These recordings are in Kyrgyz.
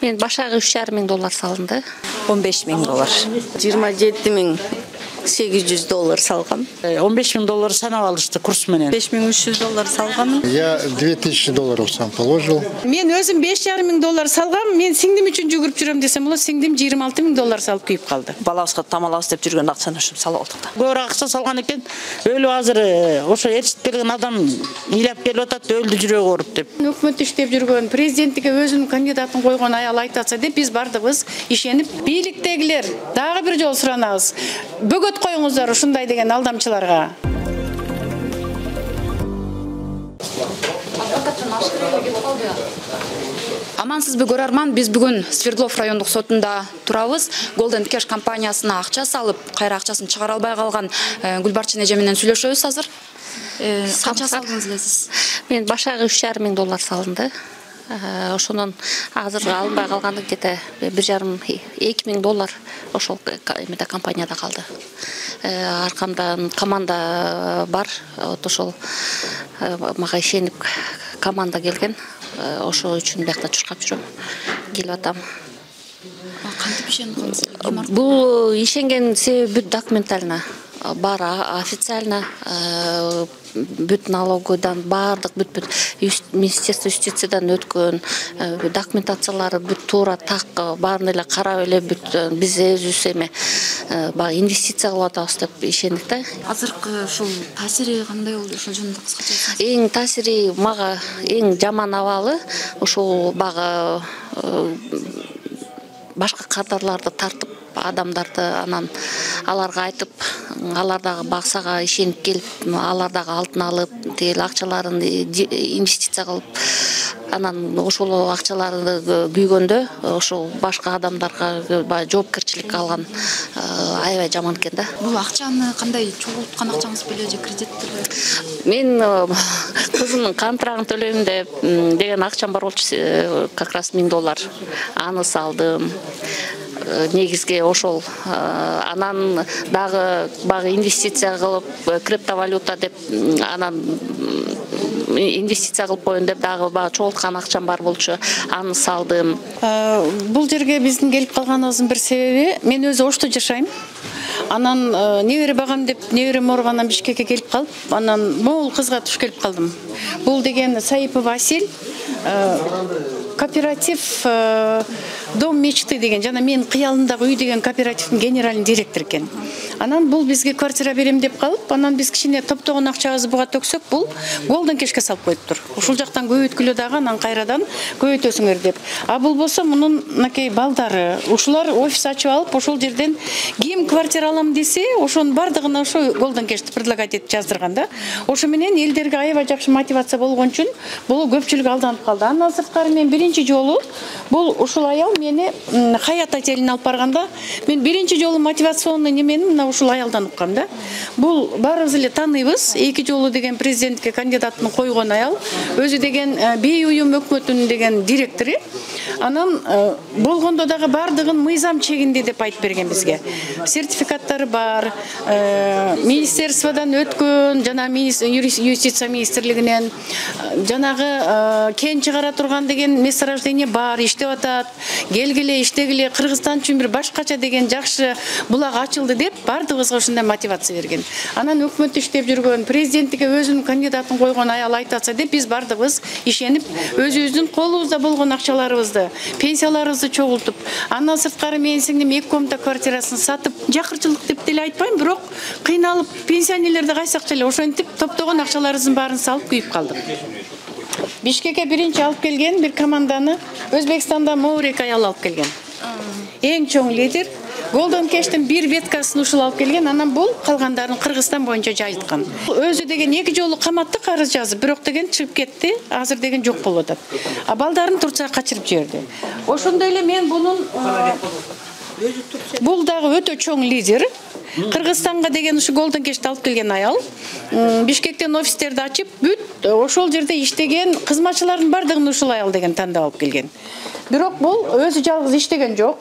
Мен башагы $3,500 салынды. $15.000. $27,800 салгам. $15.000 санап алышты курс менен. $5,300 салгам. Я $2000 сам положил. Мен өзім $5,500 салгам. Мен сиңдим үчүн жүгүрүп жүрөм десем, ула сиңдим $26,000 салып күйүп калды. Балабызга тамалабыз деп жүргөн акчаны ушинтип салып алдык да. Көп акча салган экен. Өлү азыр ошо эрчитип келген адам ыйлап келип атат, өлдү жүрөгү ооруп деп. Өкмөт иштеп жүргөн, президенттикке өзүнүн кандидатын койгон аял айтатса деп биз бардыгыбыз ишенип, бийликтегилер дагы бир жолу суранабыз. Бөгөт коюңуздар ушундай деген алдамчыларга. Амансызбы көрөрман, биз бүгүн Свердлов райондук сотунда турабыз. Golden Cash компаниясына акча салып, кайра акчасын чыгара албай калган Гүлбарчын эже менен сүйлөшөбүз азыр. Канча салдыңыз элесиз? Мен башагы $3,500 салынды. Ошонун азыр алынбай калганы где-то $1,5-2,000 ошол эмеде компанияда калды. Аркамда команда бар, ошол мага ишенип команда келген. Ошол үчүн биякта чуркап жүрөм. Келип атам. Кантип ишендиңиз? Бул ишенген себеби документально бар, официально бүт налогойдан бардык бүт Министерство юстициядан өткөн документациялары бүт туура так баарын эле карап эле бүт биз өзүбүз эме баягы инвестиция кылып атабыз деп ишендик да. Азыркы ушул таасири кандай болду? Ошол жөнүндө кыскача айтсаңыз. Эң таасири мага эң жаман абалы ушул баягы башка кадрларды тартып адамдарды анан аларга айтып, алар дагы баксага ишенип келип, алар дагы алтын алып, тил акчаларын инвестиция кылып, анан ошол акчаларды күйгөндө ошол башка адамдарга жоопкерчилик алган аябай жаман экен да. Бул акчаны кандай чогулткан акчаңыз беле же кредиттирби? Мен кызымдын контрагын төлөйм деген акчам бар болчу, как раз $1,000. Аны салдым. Негизге ошол анан дагы багы инвестиция кылып криптовалюта деп анан инвестиция кылып коеюн деп дагы багы чогулткан акчам бар болчу, аны салдым. Бул жерге биздин келип калганыбыздын бир себеби, мен өзү Ошто жашайм. Анан небере багам деп неберем ооругандан Бишкекке келип калып, анан могул кызга туш келип калдым. Бул деген Саипов Василь кооператив Дом мечты деген, жана мен кыялымдагы үй деген кооперативдин генеральный директор экен. Анан бул бизге квартира берем деп калып, анан биз кичине топтогон акчабызды буга төксөк, бул Golden Cashке салып коюптур. Ушул жактан көбөйткүлө дагы анан кайрадан көбөйтөсүңөр деп. А бул болсо мунун накей балдары, ушулар офис ачып алып, ошол жерден ким квартира алам десе, ошонун бардыгына ошо Golden Cashти предлагать етип жаздырган да. Ошо менен элдерге аябай жакшы мотивация болгон үчүн бул көпчүлүк алданып калды. Андан сырткары мен биринчи жолу бул ушул аял мени Хаят отелине алып барганда, мен биринчи жолу мотивационный немени мына ушул аялдан уккам да. Бул баарыбыз эле тааныйбыз, эки жолу деген президентке кандидатын койгон аял, өзү деген бей уюм өкмөтүнүн деген директору. Анан болгондо дагы бардыгын мыйзам чегинде деп айтып берген бизге. Сертификаттары бар, министерстводан өткөн, жана юстиция министрлигинен жанагы кен чыгара турган деген месторождение бар, иштеп атат. Келгиле, иштегиле, Кыргызстан үчүн бир башкача деген жакшы булак ачылды деп бардыгыбызга ушундай мотивация берген. Анан өкмөт иштеп жүргөн, президенттикке өзүнүн кандидатын койгон аял айтатса деп биз бардыгыбыз ишенип, өзүбүздүн колубузда болгон акчаларыбызды, пенсияларыбызды чогултуп, андан сырткары менин сиңдим 2 комната квартирасын сатып, жакырчылык деп деле айтпайм, бирок кыйналып пенсионерлерди кайсак эле ошентип топтогон акчаларыбыздын баарын салып күйүп калдык. Бишкекке биринчи алып келген бир команданы Өзбекстанда Моурек аял алып келген. Эң чоң лидер. Golden Cash'тин бир веткасын ушул алып келген, анан бул калгандарын Кыргызстан боюнча жайылткан. Өзү деген 2 жолу каматты карыз жазып, бирок деген чыгып кетти, азыр деген жок болуп атат. А балдарын Турцияга качырып жиберди. Ошондой эле мен бунун бул дагы өтө чоң лидер. Кыргызстанга деген ушу Golden Cash'ти алып келген аял. Бишкектен офистерди ачып, бүт ошол жерде иштеген кызматчылардын бардыгын ушул аял деген тандап алып келген. Бирок бул өзү жалгыз иштеген жок.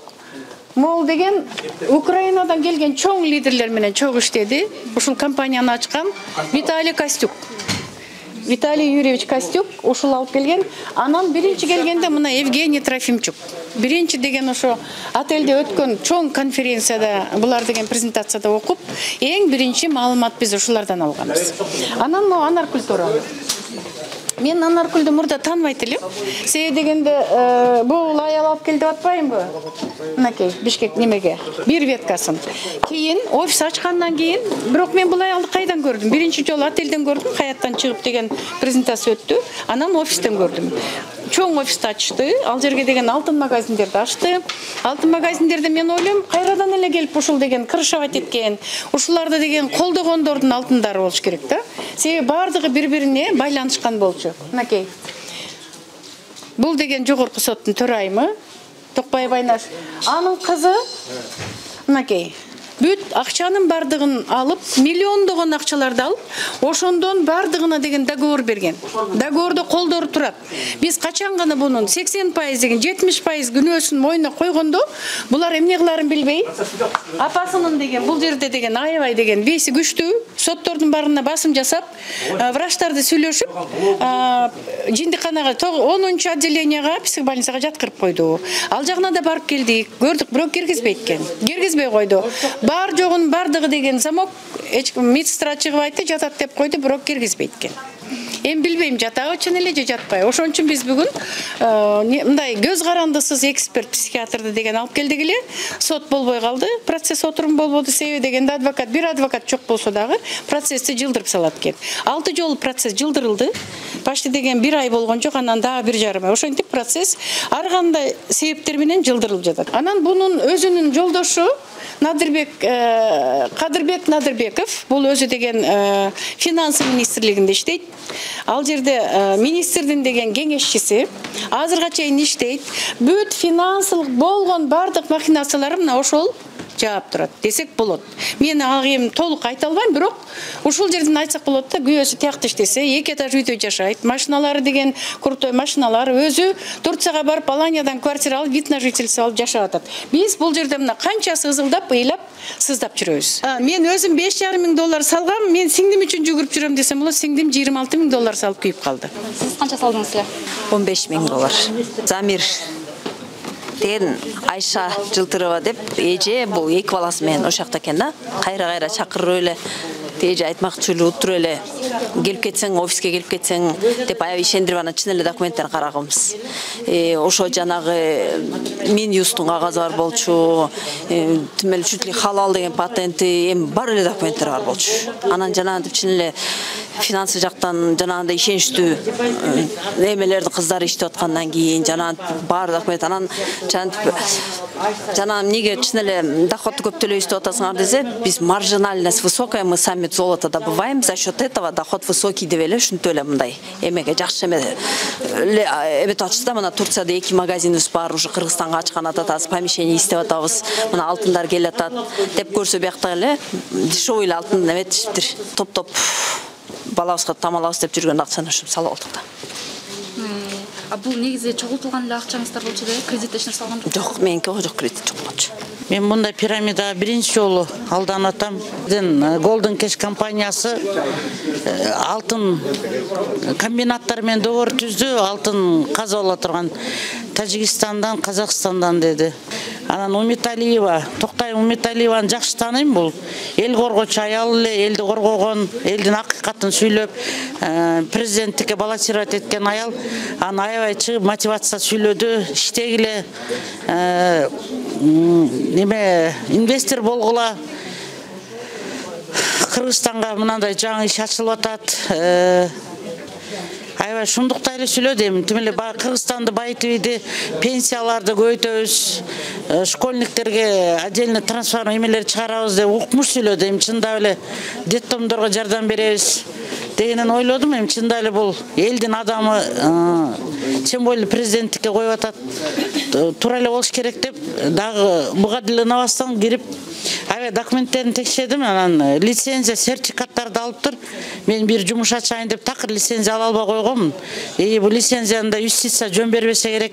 Мол деген Украинадан келген чоң лидерлер менен чогуу иштеди. Ушул компанияны ачкан Виталий Костюк. Виталий Юрьевич Костюк ушул алып келген. Анан биринчи келгенде мына Евгений Трофимчук. Биринчи деген ошо отельде өткөн чоң конференцияда булар деген презентацияда окуп, эң биринчи маалымат биз ушулардан алганбыз. Анан но Анаркүл туралы. Мен Анаркүлдү мурда тааныбайт элем. Себеби дегенде бул аял алып келди деп атпаймынбы? Мынакей Бишкек немеге бир веткасын. Кийин офис ачкандан кийин, бирок мен бул аялды кайдан көрдүм? Биринчи жолу отелден көрдүм, Хаяттан чыгып деген презентация өттү. Анан офистен көрдүм. Чоң офисти ачты, ал жерге деген алтын магазиндерди ачты. Алтын магазиндерде мен ойлойм, кайрадан эле келип ушул деген крышавать эткен, ушуларды деген колдогондордун алтындары болуш керек да. Себеби бардыгы бири-бирине байланышкан болчу. Мынакей. Бул деген жогорку соттун төрайымы Токпай Байнаш. Анын кызы мынакей. Бүт акчанын бардыгын алып, миллиондогон акчаларды алып, ошондон бардыгына деген договор берген. Договордо колдору турат. Биз качан гана бунун 80% деген 70% күнөөсүн мойнуна койгондо, булар эмне кыларын билбей, апасынын деген бул жерде деген аябай деген веси күчтүү, соттордун барына басым жасап, врачтарды сүйлөшүп, жиндиканага 10-чу отделенияга, психбольницага жаткырып койду. Ал жагына да барып келдик, көрдүк, бирок киргизбейт экен. Киргизбей койду. Бар жогун бардыгы деген замок, медсестра чыгып айтты, жатат деп койду, бирок киргизбейт экен. Эми билбейм, жатабы чын эле же жатпай. Ошон үчүн биз бүгүн мындай көз карандысыз эксперт психиатрды деген алып келдик эле. Сот болбой калды, процесс отурум болбоду. Себеби дегенде бир адвокат жок болсо дагы процессти жылдырып салат экен. 6 жолу процесс жылдырылды. Почти деген 1 ай болгон жок, анан дагы 1,5 ай. Ошентип процесс ар кандай себептер менен жылдырылып жатат. Анан бунун өзүнүн жолдошу Кадырбек Надырбеков, бул өзү деген финансы министрлигинде иштейт. Ал жерде министрдин деген кеңешчиси азырга чейин иштейт. Бүт финансылык болгон бардык махинациялары мына ошол жаап турат десек болот. Мен ага эми толук айта албайм, бирок ушул жерден айтсак болот да, күйөөсү тиякта иштесе, 2 этаж үйдө жашайт. Машиналары деген крутой машиналар, өзү Турцияга барып Аланиядан квартира алып, вид на жительство алып жашап атат. Биз бул жерде мына канчасы ызылдап, ыйлап, сыздап жүрөбүз. Мен өзүм $5,500 салгам, мен сиңдим үчүн жүгүрүп жүрөм десем болот, сиңдим $26,000 салып күйүп калды. Сиз канча салдыңыз эле? $15,000. Замир деген Айша Жылтырова деп эже бул 2 баласы менен ошакта экен да. Кайра чакырып эле эже айтмакчы эле утуруп эле келип кетсең, офиске келип кетсең деп аябай ишендирип анан чын эле документтерин караганбыз. Ошо жанагы Минюстун кагазы бар болчу, тим эле чуть ли халал деген патенти, эми бар эле документтер бар болчу. Анан жанагы чын эле финансы жактан жанагындай ишеничтүү эмелерди кыздары иштеп аткандан кийин жанагы бар документ анан жанагы эмнеге чын эле доходду көп төлөйбүз деп атасыңар десе, биз маржинальность высокая, мы сами золото добываем, за счет этого доход высокий деп эле ушинтип эле мындай эмеге жакшы эме эбет ачты. Мына Турцияда 2 магазинибиз бар, уже Кыргызстанга ачкан атабыз, помещение издеп атабыз, мына алтындар келип атат деп көрсө биякта эле дешевый эле алтын эметиптир. Топ балабызга тамалабыз деп жүргөн акчаны ушинтип салып алдык да. Бул негизи чогултулган эле акчаңыздар болчу да, кредит эч нерсе алган жок. Жок, меники жок, кредит жок болчу. Мен мындай пирамидага биринчи жолу алданып атам. Golden Cash компаниясы алтын комбинаттар менен договор түздү, алтын казып ала турган Тажикстандан, Казакстандан деди. Анан Умиталиева, Токтай Умиталиеваны жакшы тааныйм, бул эл коргоочу аял эле, элди коргогон, элдин акыйкатын сүйлөп, президенттикке баллотировать эткен аял. Аны аябай чыгып мотивация сүйлөдү, иштегиле, инвестор болгула. Кыргызстанга мынандай жаңы иш ачылып атат. Аябай шундуктай эле сүйлөдү. Эми тим эле Кыргызстанды байытып иди, пенсияларды көбөйтөбүз, школьниктерге отдельно трансфер эмелер чыгарабыз деп укмуш сүйлөдү. Эми чындап эле детдомдорго жардам беребиз дегенен ойлодум. Эми чындап эле бул элдин адамы, тем более президенттикке коюп атат, туура эле болуш керек деп дагы буга деле ынабастан кирип аябай документтерин текшердим. Анан лицензия, сертификаттарды алыптыр. Мен бир жумуш ачайын деп такыр лицензия ала албай койгом. Бул лицензияны да юстиция жөн бербесе керек.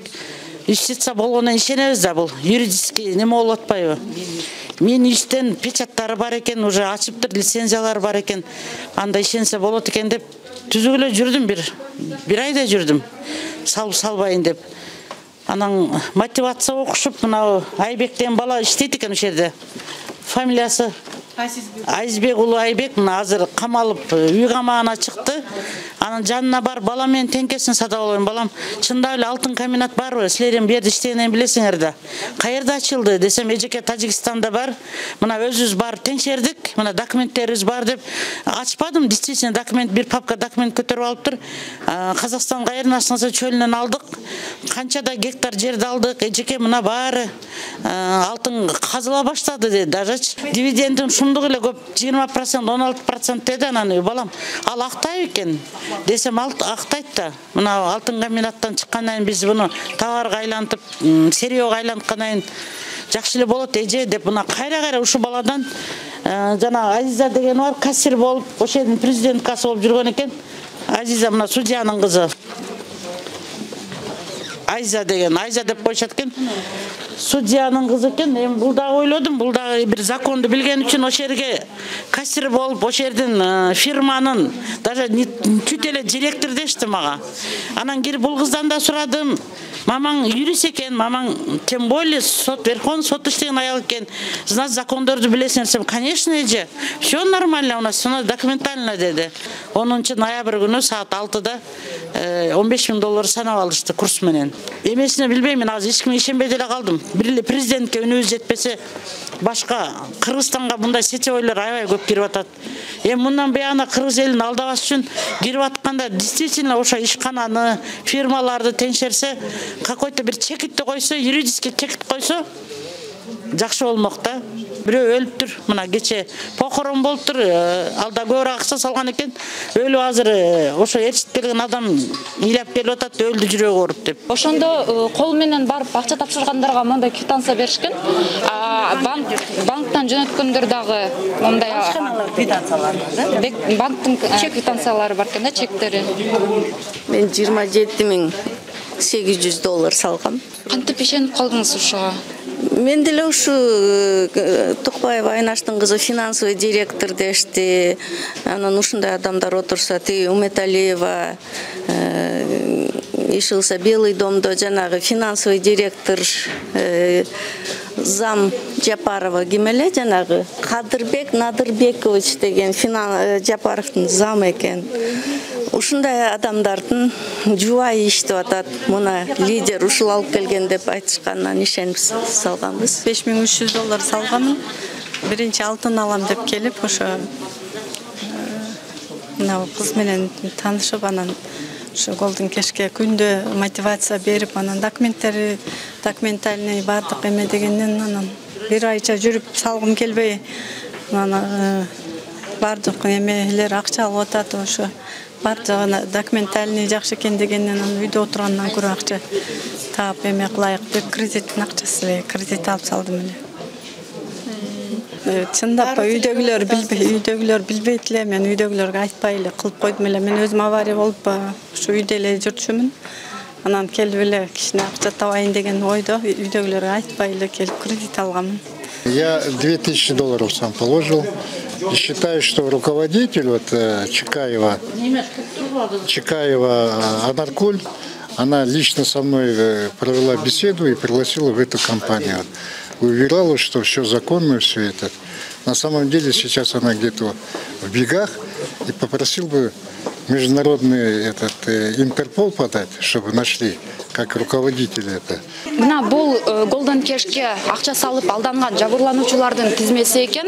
Юстиция болгонун ишенебиз да, бул юридический неме болуп атпайбы? Мен иштен печаттары бар экен, уже ачыптыр, лицензиялары бар экен. Анда ишенсе болот экен деп түзүгүлө жүрдүм, бир айда жүрдүм. Салбайын деп. Анан мотивация окушуп, мына Айбектен бала иштейт экен ошол жерде. Фамилиясы Айзбек улуу Айбек, мына азыр камалып үй камагына чыкты. Анын жанына бар бала менен теңкесин сатып алайын. Балам, чындап эле алтын комбинат барбы? Силер бу жерде иштегенин билесиңер да. Каерде ачылды десем, эжеке Тажикстанда бар. Мына өзүбүз бар теңшердик. Мына документтерибиз бар деп ачпадым. Действительно документ, бир папка документ көтөрүп алыптыр. Казакстан кайрынасыңызы чөлүнөн алдык. Канчада гектар жерди алдык. Эжеке мына баары алтын казыла баштады деди. Дажачы дивидендин шумдук эле көп, 20%, 16% деди. Анан балам, ал актайбы экен? Десем, актайт да. Мына алтын комбинаттан чыккандан кийин биз буну товарга айлантып, сериеге айланткандан кийин жакшы эле болот эже деп, мына кайра ушу баладан жана Азиза деген бар, кассир болуп, ошол жердин президенткасы болуп жүргөн экен. Азиза мына судьянын кызы. Айза деген, Айза деп коюшат экен. Судьянын кызы экен. Эми бул дагы ойлодум, бул дагы бир законду билген үчүн ошол жерге кассир болуп, ошол жердин фирманын даже чүт эле директор дешти мага. Анан кирип бул кыздан да сурадым. Мамаң юрист экен, мамаң тем более Верховный сот иштеген аял экен. Значит, закондорду билесиң десем, конечно эже. Всё нормально у нас, все документально деди. 10 ноябрь күнү саат 6-да $15,000 санап алышты курс менен. Эмесине билбейм, мен азыр эч кимге ишенбей деле калдым. Бир президентке үнүбүз жетпесе, башка Кыргызстанга мындай сетевойлор аябай көп кирип атат. Эми мындан буяна кыргыз элин алдабаш үчүн кирип атканда действительно ошо ишкананы, фирмаларды теңшерсе, какой-то бир чекитти койсо, юридический чекит койсо, жакшы болмок да. Бирөө өлүптүр. Мына кече похорон болуптур. Алда көбүрөөк акча салган экен. Өлүп азыр ошо ээрчитип келген адам ыйлап келип атат, өлдү жүрөгү ооруп деп. Ошондо кол менен барып акча тапшыргандарга мындай квитанция беришкен. Банктан жөнөткөндөр дагы мындай квитанциялар, да? Банктын квитанциялары бар экен да, чектери. Мен $27,800 салгам. Кантип ишенип калдыңыз ушуга? Мен деле ушу Токпаева Айнаштын кызы финансовый директор дешти. Анан ушундай адамдар отурса, Уметалиева ишилса Белый домдо жанагы финансовый директор зам Жапарова кимеле жанагы Кадырбек Надырбекович деген Жапаровдун замы экен. Ушундай адамдардын жубайы иштеп атат. Мына лидер ушул алып келген деп айтышкандан ишенип салганбыз. $5,300 салганмын. Биринчи алтын алам деп келип, ошо мына кыз менен таанышып, анан ошо Golden Cash'ке күндө мотивация берип, анан документальный бардык эме дегенден, анан бир айча жүрүп салгым келбей, анан бардык эмелер акча алып атат, ошо бардыгы документальный жакшы экен дегенден, анан үйдө отургандан көрө акча таап эме кылайык деп кредиттин акчасы, кредит алып салдым эле. Чындап үйдөгүлөр билбейт эле, мен үйдөгүлөргө айтпай эле кылып койдум эле. Мен өзүм авария болуп, ушу үйдө эле жүрчүмүн. Анан келип эле кичине акча табайын деген ойдо үйдөгүлөргө айтпай эле келип кредит алганмын. Я $2000 сам положил. И считаю, что руководитель Чикаева Анаркуль, она лично со мной провела беседу и пригласила в эту компанию. Уверяла, что все законно, все это. На самом деле сейчас она где-то в бегах, и попросил бы международный Интерпол подать, чтобы нашли, как руководитель это. Мына бул Golden Cash'ке акча салып алданган жабырлануучулардын тизмеси экен.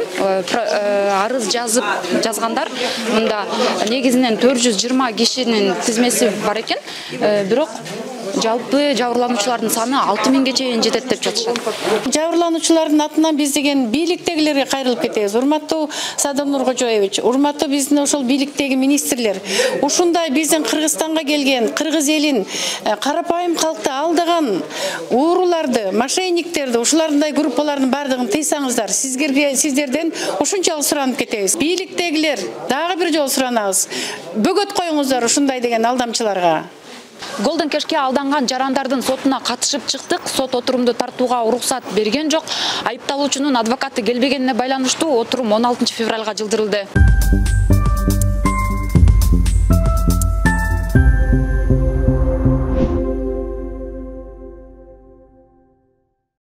Арыз жазгандар. Мында негизинен 420 кишинин тизмеси бар экен. Бирок жалпы жабырлануучулардын саны 6000 чейин жетет деп жатышат. Жабырлануучулардын атынан биз деген бийликтегилерге кайрылып кетебиз. Урматтуу Садам Нуркожоевич, урматтуу биздин ошол бийликтеги министрлер, ушундай биздин Кыргызстанга келген, кыргыз элин карапайым калкты алдаган ууруларды, мошенниктерди, ушулардай группалардын бардыгын тыйсаңыздар, сиздерден ушунчалык суранып кетебиз. Бийликтегилер дагы бир жолу суранабыз. Бөгөт коюңуздар ушундай деген алдамчыларга. Golden Cash'ке алданган жарандардын сотуна катышып чыктык. Сот отурумду тартууга уруксат берген жок. Айыпталуучунун адвокаты келбегенине байланыштуу отурум 16 февралга жылдырылды.